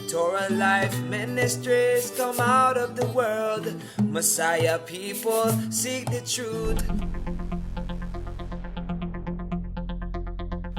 Torah Life Ministries come out of the world. Messiah people seek the truth.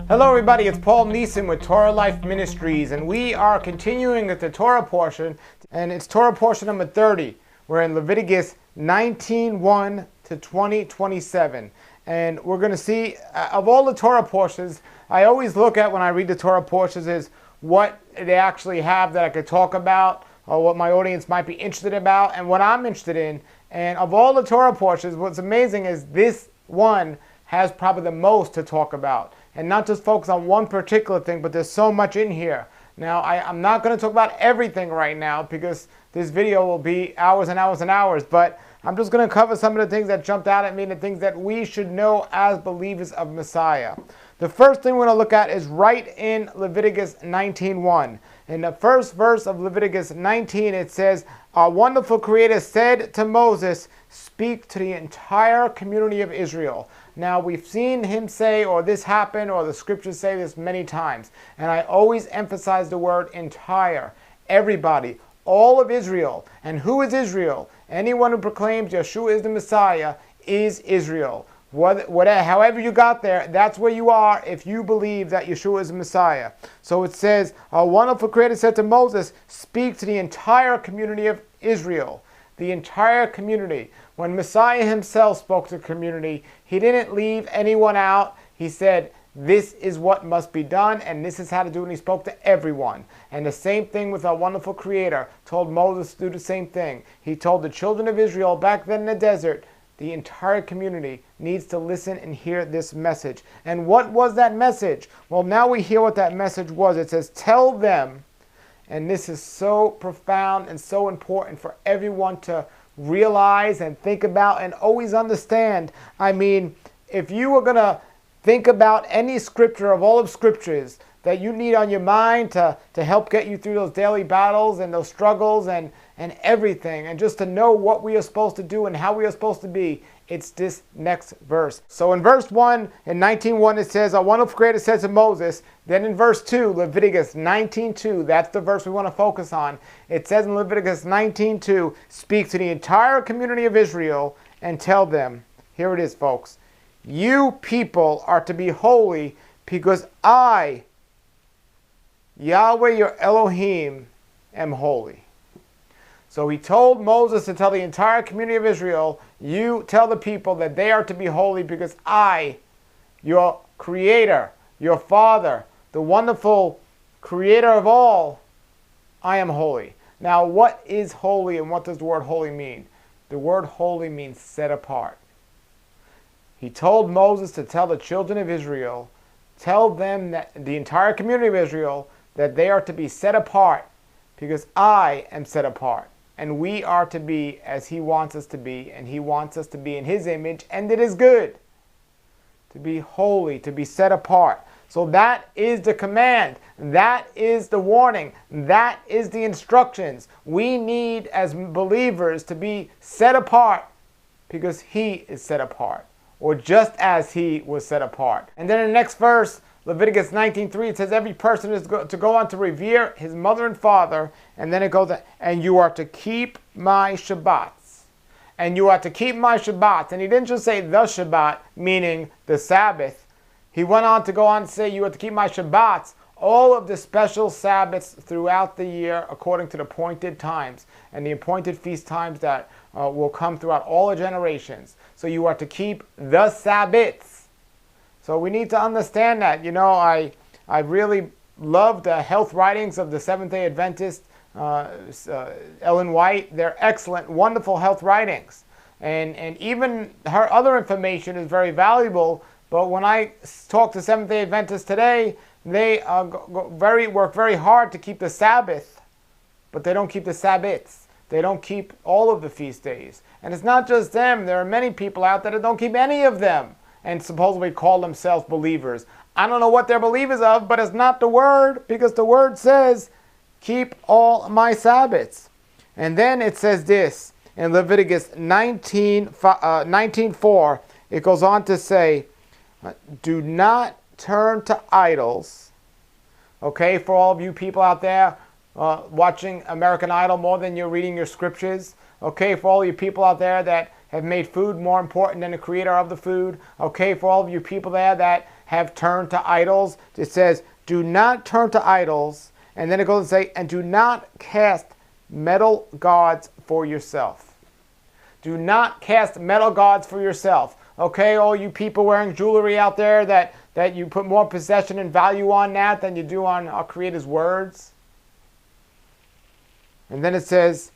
Hello everybody, it's Paul Neeson with Torah Life Ministries, and we are continuing with the Torah portion, and it's Torah portion number 30. We're in Leviticus 19:1 to 20:27, and we're going to see, of all the Torah portions, I always look at when I read the Torah portions is what they actually have that I could talk about, or what my audience might be interested about, and what I'm interested in. And of all the Torah portions, what's amazing is this one has probably the most to talk about. And not just focus on one particular thing, but there's so much in here. Now, I'm not going to talk about everything right now because this video will be hours and hours and hours, but I'm just going to cover some of the things that jumped out at me and the things that we should know as believers of Messiah. The first thing we're going to look at is right in Leviticus 19:1. In the first verse of Leviticus 19, it says, "Our wonderful Creator said to Moses, speak to the entire community of Israel." Now, we've seen him say, or this happened, or the scriptures say this many times, and I always emphasize the word entire. Everybody, all of Israel. And who is Israel? Anyone who proclaims Yeshua is the Messiah is Israel. Whatever, however you got there, that's where you are if you believe that Yeshua is the Messiah. So it says, "Our wonderful Creator said to Moses, speak to the entire community of Israel." The entire community. When Messiah himself spoke to the community, he didn't leave anyone out. He said, this is what must be done, and this is how to do it, and he spoke to everyone. And the same thing with our wonderful Creator told Moses to do the same thing. He told the children of Israel back then in the desert, the entire community needs to listen and hear this message. And what was that message? Well, now we hear what that message was. It says, tell them, and this is so profound and so important for everyone to realize and think about and always understand. I mean, if you were going to think about any scripture of all of scriptures that you need on your mind to help get you through those daily battles and those struggles and everything, and just to know what we are supposed to do and how we are supposed to be, it's this next verse. So in verse 1, in 19:1, it says, "Our wonderful Creator said to Moses." Then in verse 2, Leviticus 19:2, that's the verse we want to focus on. It says in Leviticus 19:2, "Speak to the entire community of Israel and tell them," here it is, folks, "You people are to be holy because I, Yahweh your Elohim, am holy." So he told Moses to tell the entire community of Israel, you tell the people that they are to be holy because I, your Creator, your Father, the wonderful Creator of all, I am holy. Now, what is holy and what does the word holy mean? The word holy means set apart. He told Moses to tell the children of Israel, tell them, that the entire community of Israel, that they are to be set apart because I am set apart. And we are to be as he wants us to be, and he wants us to be in his image, and it is good. To be holy, to be set apart. So that is the command. That is the warning. That is the instructions. We need, as believers, to be set apart because he is set apart, or just as he was set apart. And then in the next verse, Leviticus 19:3, it says every person is to go on to revere his mother and father, and then it goes, and you are to keep my Shabbats. And you are to keep my Shabbats. And he didn't just say the Shabbat, meaning the Sabbath. He went on to go on to say you are to keep my Shabbats, all of the special Sabbaths throughout the year according to the appointed times and the appointed feast times that will come throughout all the generations. So you are to keep the Sabbaths. So we need to understand that. You know, I really love the health writings of the Seventh-day Adventist, Ellen White. They're excellent, wonderful health writings. And even her other information is very valuable. But when I talk to Seventh-day Adventists today, they work very hard to keep the Sabbath, but they don't keep the Sabbaths. They don't keep all of the feast days. And it's not just them. There are many people out there that don't keep any of them and supposedly call themselves believers. I don't know what they're believers of, but it's not the word, because the word says, keep all my Sabbaths. And then it says this, in Leviticus 19:4, it goes on to say, do not turn to idols. Okay, for all of you people out there watching American Idol more than you're reading your scriptures. Okay, for all you people out there that have made food more important than the creator of the food. Okay, for all of you people there that have turned to idols. It says, do not turn to idols. And then it goes to say, and do not cast metal gods for yourself. Do not cast metal gods for yourself. Okay, all you people wearing jewelry out there that you put more possession and value on that than you do on our Creator's words. And then it says,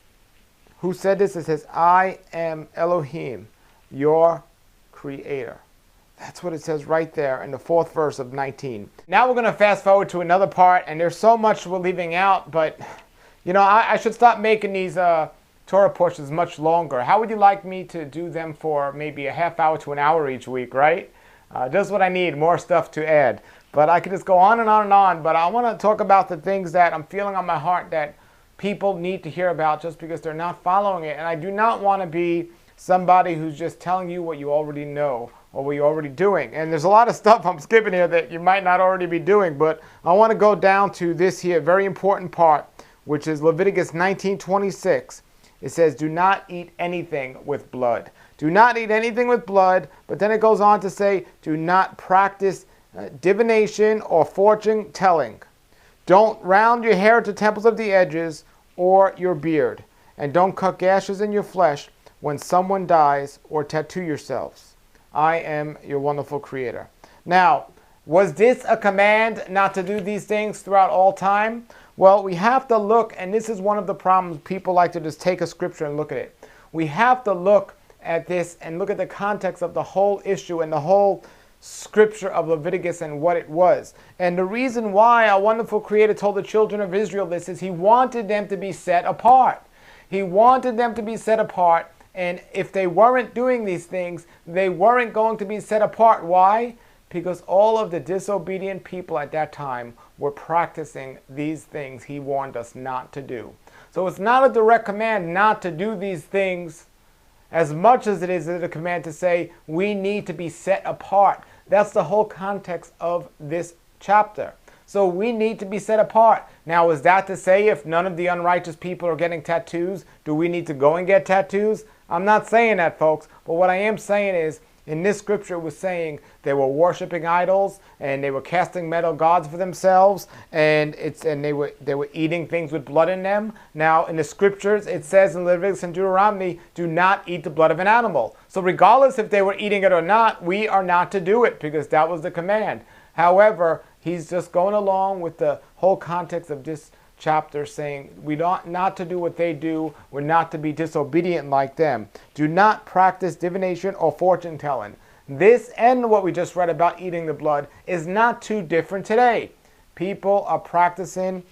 who said this? It says, I am Elohim, your Creator. That's what it says right there in the 4th verse of 19. Now we're going to fast forward to another part, and there's so much we're leaving out, but you know, I should stop making these Torah portions much longer. How would you like me to do them for maybe a half hour to an hour each week, right? Just what I need, more stuff to add. But I could just go on and on and on, but I want to talk about the things that I'm feeling on my heart that people need to hear about just because they're not following it. And I do not want to be somebody who's just telling you what you already know or what you're already doing. And there's a lot of stuff I'm skipping here that you might not already be doing, but I want to go down to this here very important part, which is Leviticus 19:26. It says, do not eat anything with blood. Do not eat anything with blood, but then it goes on to say, do not practice divination or fortune telling. Don't round your hair at the temples of the edges or your beard, and don't cut gashes in your flesh when someone dies or tattoo yourselves. I am your wonderful Creator. Now, was this a command not to do these things throughout all time? Well, we have to look, and this is one of the problems. People like to just take a scripture and look at it. We have to look at this and look at the context of the whole issue and the whole scripture of Leviticus and what it was. And the reason why our wonderful Creator told the children of Israel this is He wanted them to be set apart. He wanted them to be set apart, and if they weren't doing these things, they weren't going to be set apart. Why? Because all of the disobedient people at that time were practicing these things He warned us not to do. So it's not a direct command not to do these things as much as it is a command to say we need to be set apart. That's the whole context of this chapter. So we need to be set apart. Now, is that to say if none of the unrighteous people are getting tattoos, do we need to go and get tattoos? I'm not saying that, folks. But what I am saying is, in this scripture, it was saying they were worshiping idols and they were casting metal gods for themselves, and they were eating things with blood in them. Now, in the scriptures, it says in Leviticus and Deuteronomy, do not eat the blood of an animal. So regardless if they were eating it or not, we are not to do it because that was the command. However, he's just going along with the whole context of this chapter saying we don't not to do what they do. We're not to be disobedient like them. Do not practice divination or fortune telling. This and what we just read about eating the blood is not too different today. People are practicing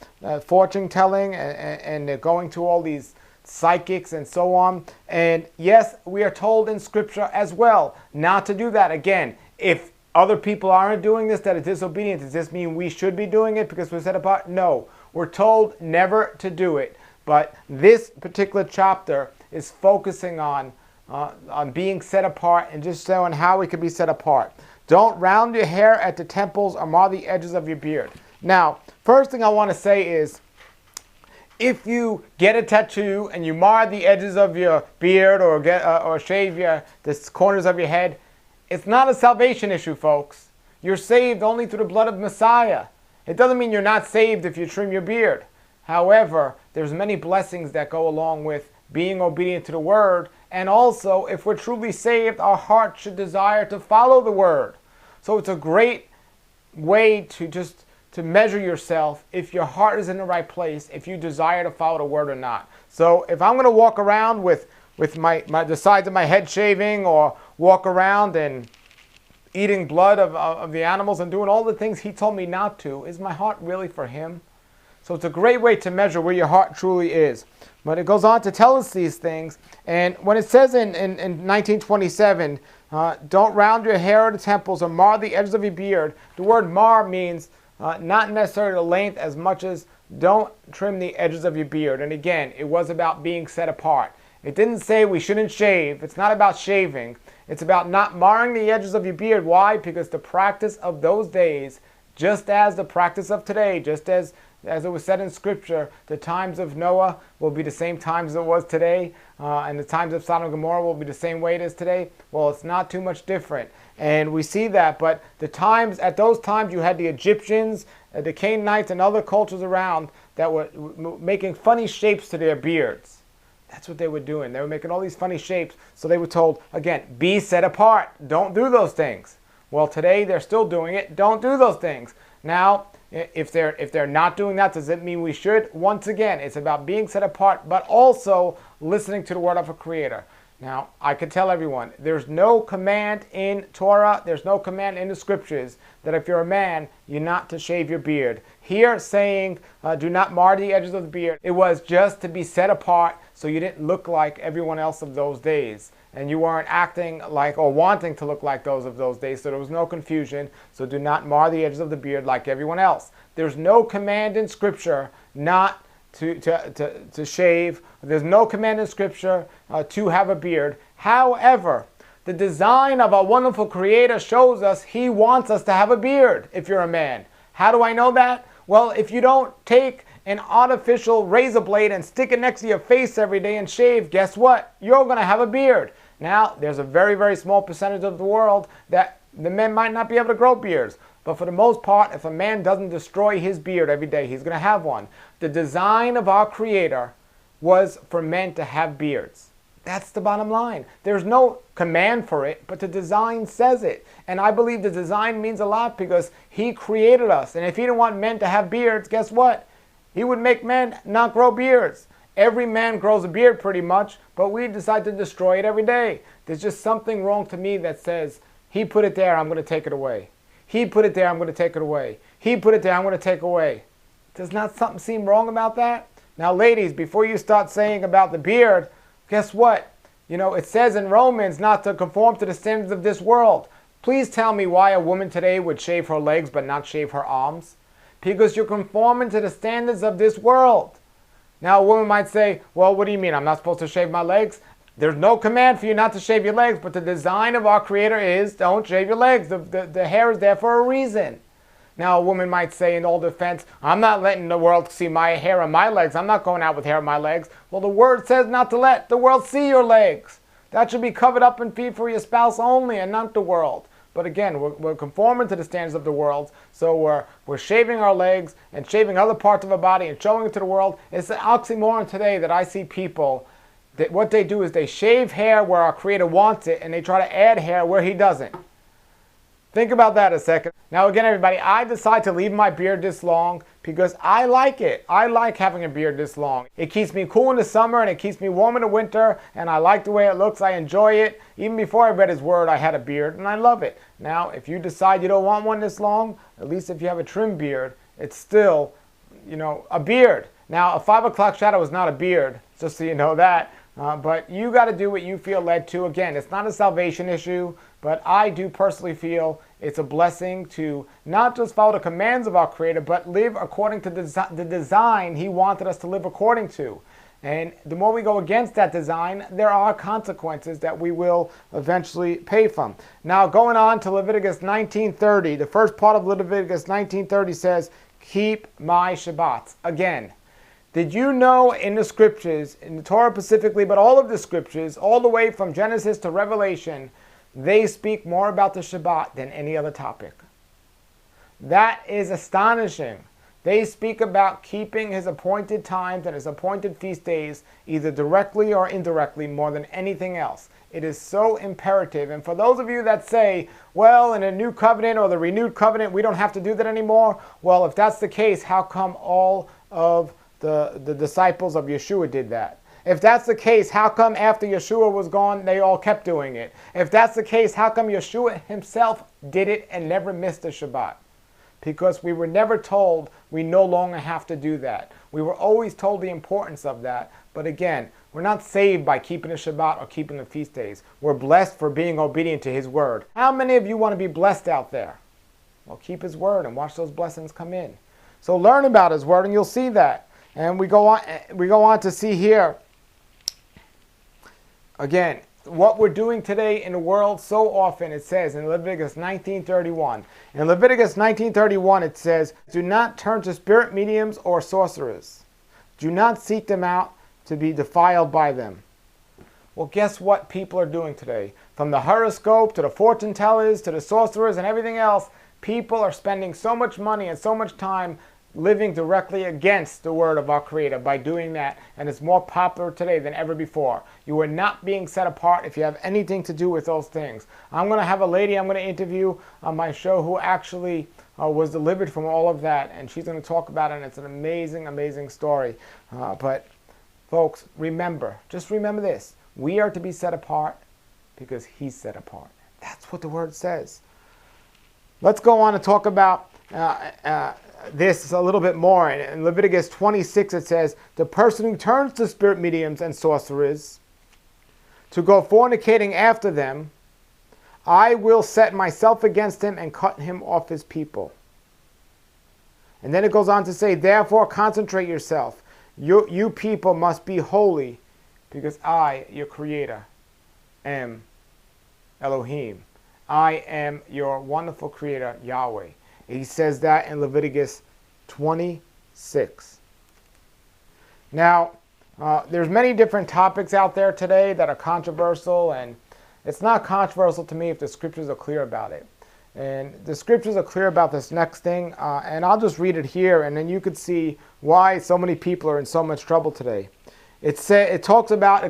fortune telling and they're going to all these psychics and so on. And yes, we are told in scripture as well not to do that. Again, if other people aren't doing this that are disobedient, does this mean we should be doing it because we're set apart? No. We're told never to do it, but this particular chapter is focusing on being set apart and just showing how we can be set apart. Don't round your hair at the temples or mar the edges of your beard. Now, first thing I want to say is, if you get a tattoo and you mar the edges of your beard or shave the corners of your head, it's not a salvation issue, folks. You're saved only through the blood of Messiah. It doesn't mean you're not saved if you trim your beard. However, there's many blessings that go along with being obedient to the word. And also, if we're truly saved, our heart should desire to follow the word. So it's a great way to measure yourself if your heart is in the right place, if you desire to follow the word or not. So if I'm going to walk around with the sides of my head shaving, or walk around and eating blood of the animals and doing all the things he told me not to, is my heart really for him? So it's a great way to measure where your heart truly is. But it goes on to tell us these things. And when it says in 1927, don't round your hair at the temples or mar the edges of your beard, the word mar means not necessarily the length as much as don't trim the edges of your beard. And again, it was about being set apart. It didn't say we shouldn't shave. It's not about shaving. It's about not marring the edges of your beard. Why? Because the practice of those days, just as the practice of today, just as as it was said in Scripture, the times of Noah will be the same times it was today, and the times of Sodom and Gomorrah will be the same way it is today. Well, it's not too much different. And we see that, but at those times you had the Egyptians, the Canaanites, and other cultures around that were making funny shapes to their beards. That's what they were doing. They were making all these funny shapes. So they were told, again, be set apart. Don't do those things. Well, today they're still doing it. Don't do those things. Now, if they're not doing that, does it mean we should? Once again, it's about being set apart, but also listening to the word of a Creator. Now, I could tell everyone, there's no command in Torah, there's no command in the Scriptures that if you're a man, you're not to shave your beard. Here saying, do not mar the edges of the beard, it was just to be set apart so you didn't look like everyone else of those days. And you weren't acting like or wanting to look like those of those days, so there was no confusion. So do not mar the edges of the beard like everyone else. There's no command in Scripture not to shave. There's no command in Scripture to have a beard. However, the design of our wonderful Creator shows us He wants us to have a beard if you're a man. How do I know that? Well, if you don't take an artificial razor blade and stick it next to your face every day and shave, guess what? You're going to have a beard. Now, there's a very, very small percentage of the world that the men might not be able to grow beards. But for the most part, if a man doesn't destroy his beard every day, he's going to have one. The design of our Creator was for men to have beards. That's the bottom line. There's no command for it, but the design says it. And I believe the design means a lot because He created us. And if He didn't want men to have beards, guess what? He would make men not grow beards. Every man grows a beard pretty much, but we decide to destroy it every day. There's just something wrong to me that says, He put it there, I'm going to take it away. He put it there, I'm going to take it away. He put it there, I'm going to take away. Does not something seem wrong about that? Now, ladies, before you start saying about the beard, guess what? It says in Romans not to conform to the standards of this world. Please tell me why a woman today would shave her legs but not shave her arms. Because you're conforming to the standards of this world. Now, a woman might say, well, what do you mean? I'm not supposed to shave my legs? There's no command for you not to shave your legs, but the design of our Creator is don't shave your legs. The hair is there for a reason. Now, a woman might say in all defense, I'm not letting the world see my hair on my legs. I'm not going out with hair on my legs. Well, the word says not to let the world see your legs. That should be covered up and feed for your spouse only and not the world. But again, we're conforming to the standards of the world, so we're shaving our legs and shaving other parts of our body and showing it to the world. It's an oxymoron today that I see people, that what they do is they shave hair where our Creator wants it, and they try to add hair where He doesn't. Think about that a second. Now again, everybody, I decide to leave my beard this long because I like it. I like having a beard this long. It keeps me cool in the summer and it keeps me warm in the winter, and I like the way it looks. I enjoy it. Even before I read His word, I had a beard and I love it. Now, if you decide you don't want one this long, at least if you have a trim beard, it's still, a beard. Now, a 5 o'clock shadow is not a beard, just so you know that. But you got to do what you feel led to. Again, it's not a salvation issue, but I do personally feel it's a blessing to not just follow the commands of our Creator, but live according to the design He wanted us to live according to. And the more we go against that design, there are consequences that we will eventually pay from. Now, going on to Leviticus 19:30, the first part of Leviticus 19:30 says, keep my Shabbats. Again, did you know in the Scriptures, in the Torah specifically, but all of the Scriptures, all the way from Genesis to Revelation, they speak more about the Shabbat than any other topic. That is astonishing. They speak about keeping His appointed times and His appointed feast days, either directly or indirectly, more than anything else. It is so imperative. And for those of you that say, well, in a new covenant or the renewed covenant, we don't have to do that anymore. Well, if that's the case, how come all of the disciples of Yeshua did that? If that's the case, how come after Yeshua was gone, they all kept doing it? If that's the case, how come Yeshua Himself did it and never missed a Shabbat? Because we were never told we no longer have to do that. We were always told the importance of that. But again, we're not saved by keeping the Shabbat or keeping the feast days. We're blessed for being obedient to His word. How many of you want to be blessed out there? Well, keep His word and watch those blessings come in. So learn about His word and you'll see that. And we go on to see here, again, what we're doing today in the world so often. It says in Leviticus 19:31. In Leviticus 19:31 it says, "Do not turn to spirit mediums or sorcerers. Do not seek them out to be defiled by them." Well, guess what people are doing today? From the horoscope to the fortune tellers to the sorcerers and everything else, people are spending so much money and so much time living directly against the word of our Creator by doing that, and it's more popular today than ever before. You are not being set apart if you have anything to do with those things. I'm going to have a lady I'm going to interview on my show who actually was delivered from all of that, and she's going to talk about it, and it's an amazing, amazing story. But folks, remember, just remember this. We are to be set apart because He's set apart. That's what the word says. Let's go on and talk about this a little bit more. In Leviticus 26 it says, "The person who turns to spirit mediums and sorcerers to go fornicating after them, I will set myself against him and cut him off his people." And then it goes on to say, "Therefore concentrate yourself. You people must be holy, because I, your Creator, am Elohim. I am your wonderful Creator, Yahweh." He says that in Leviticus 26. Now, there's many different topics out there today that are controversial, and it's not controversial to me if the scriptures are clear about it. And the scriptures are clear about this next thing, and I'll just read it here, and then you could see why so many people are in so much trouble today. It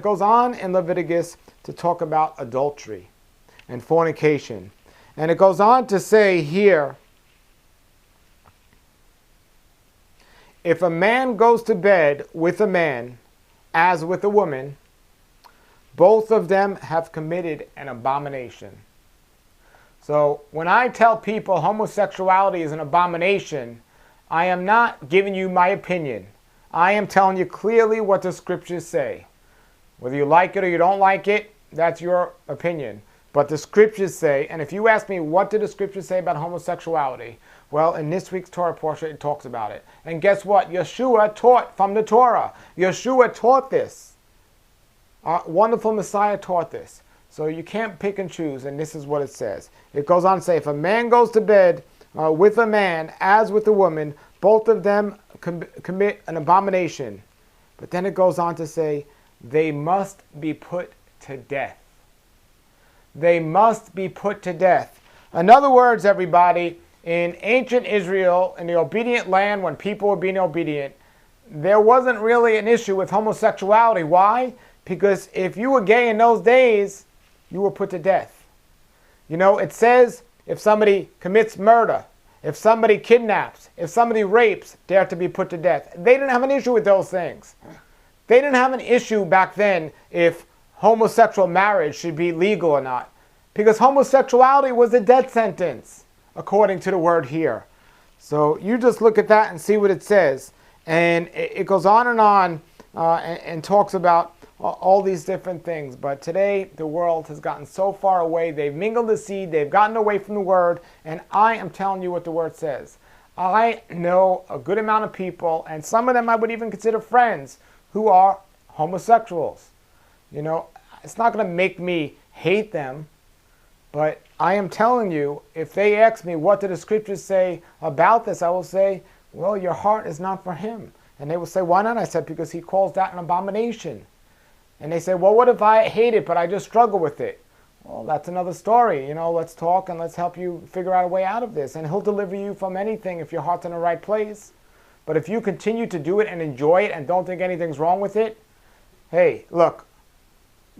goes on in Leviticus to talk about adultery and fornication. And it goes on to say here, "If a man goes to bed with a man as with a woman, both of them have committed an abomination." So when I tell people homosexuality is an abomination, I am not giving you my opinion. I am telling you clearly what the scriptures say. Whether you like it or you don't like it, that's your opinion. But the scriptures say, and if you ask me what did the scriptures say about homosexuality, well, in this week's Torah portion it talks about it. And guess what? Yeshua taught from the Torah. Yeshua taught this. Our wonderful Messiah taught this. So you can't pick and choose, and this is what it says. It goes on to say, "If a man goes to bed with a man as with a woman, both of them commit an abomination." But then it goes on to say, "They must be put to death." They must be put to death. In other words, everybody, in ancient Israel, in the obedient land, when people were being obedient, there wasn't really an issue with homosexuality. Why? Because if you were gay in those days, you were put to death. You know, it says if somebody commits murder, if somebody kidnaps, if somebody rapes, they're to be put to death. They didn't have an issue with those things. They didn't have an issue back then if homosexual marriage should be legal or not, because homosexuality was a death sentence according to the word here. So you just look at that and see what it says, and it goes on and talks about all these different things. But today the world has gotten so far away. They've mingled the seed, they've gotten away from the word, and I am telling you what the word says. I know a good amount of people, and some of them I would even consider friends, who are homosexuals. You know, it's not going to make me hate them, but I am telling you, if they ask me what do the scriptures say about this, I will say, well, your heart is not for him. And they will say, why not? I said, because he calls that an abomination. And they say, well, what if I hate it, but I just struggle with it? Well, that's another story. You know, let's talk and let's help you figure out a way out of this. And he'll deliver you from anything if your heart's in the right place. But if you continue to do it and enjoy it and don't think anything's wrong with it, hey, look,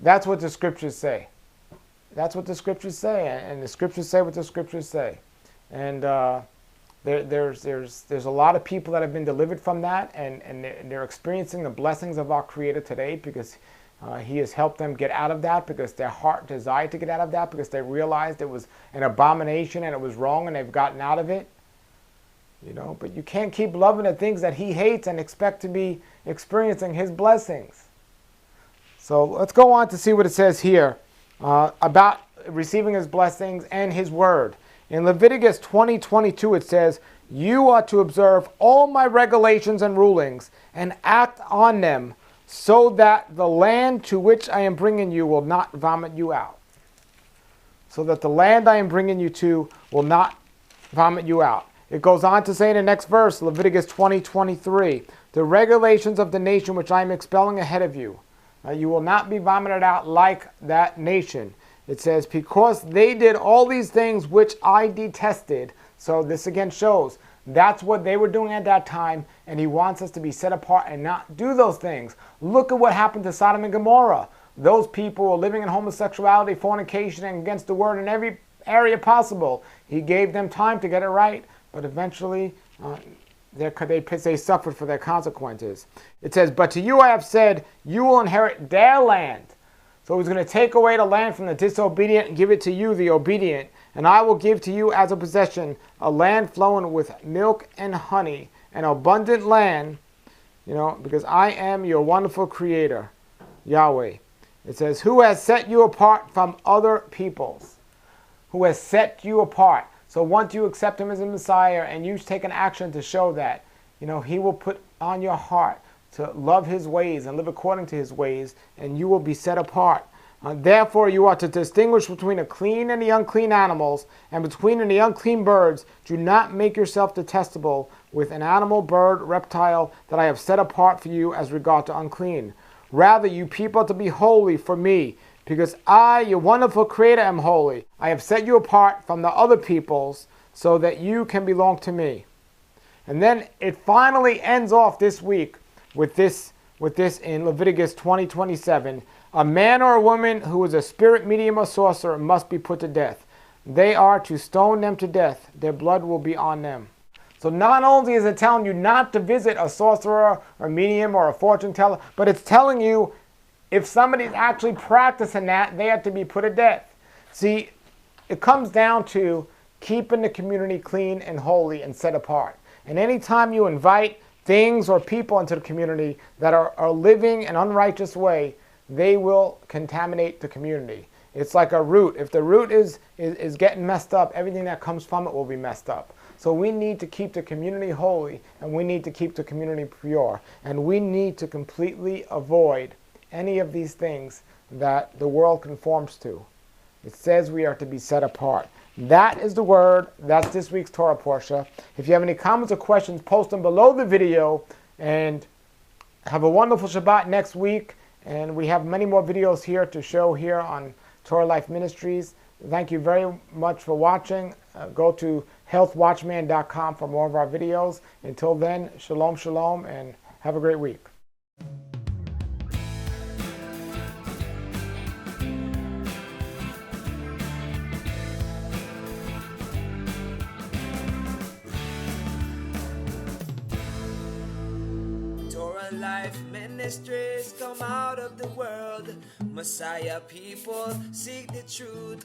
that's what the scriptures say. That's what the scriptures say, and the scriptures say what the scriptures say. And there's a lot of people that have been delivered from that, and they're experiencing the blessings of our Creator today because He has helped them get out of that, because their heart desired to get out of that, because they realized it was an abomination and it was wrong, and they've gotten out of it. You know, but you can't keep loving the things that He hates and expect to be experiencing His blessings. So let's go on to see what it says here about receiving His blessings and His word. In Leviticus 20:22 it says, "You are to observe all my regulations and rulings and act on them, so that the land to which I am bringing you will not vomit you out. So that the land I am bringing you to will not vomit you out. It goes on to say in the next verse, Leviticus 20:23, the regulations of the nation which I am expelling ahead of you. You will not be vomited out like that nation. It says, because they did all these things which I detested. So this again shows that's what they were doing at that time, and he wants us to be set apart and not do those things. Look at what happened to Sodom and Gomorrah. Those people were living in homosexuality, fornication, and against the word in every area possible. He gave them time to get it right, but eventually they suffered for their consequences. It says, but to you I have said, you will inherit their land. So he's going to take away the land from the disobedient and give it to you, the obedient. And I will give to you as a possession a land flowing with milk and honey, an abundant land, because I am your wonderful creator, Yahweh. It says, who has set you apart from other peoples? Who has set you apart? So once you accept him as a Messiah and you take an action to show that, he will put on your heart to love his ways and live according to his ways, and you will be set apart. Therefore you are to distinguish between the clean and the unclean animals, and between the unclean birds. Do not make yourself detestable with an animal, bird, reptile that I have set apart for you as regard to unclean. Rather, you people are to be holy for me, because I, your wonderful creator, am holy. I have set you apart from the other peoples so that you can belong to me. And then it finally ends off this week with this in Leviticus 20:27. A man or a woman who is a spirit, medium, or sorcerer must be put to death. They are to stone them to death. Their blood will be on them. So not only is it telling you not to visit a sorcerer or medium or a fortune teller, but it's telling you if somebody's actually practicing that, they have to be put to death. See, it comes down to keeping the community clean and holy and set apart. And anytime you invite things or people into the community that are living an unrighteous way, they will contaminate the community. It's like a root. If the root is getting messed up, everything that comes from it will be messed up. So we need to keep the community holy, and we need to keep the community pure, and we need to completely avoid any of these things that the world conforms to. It says we are to be set apart. That is the word. That's this week's Torah portion. If you have any comments or questions, post them below the video, and have a wonderful Shabbat next week. And we have many more videos here to show here on Torah Life Ministries. Thank you very much for watching. Go to healthwatchman.com for more of our videos. Until then, shalom, shalom, and have a great week. Torah Life Ministries come out of the world. Messiah people seek the truth.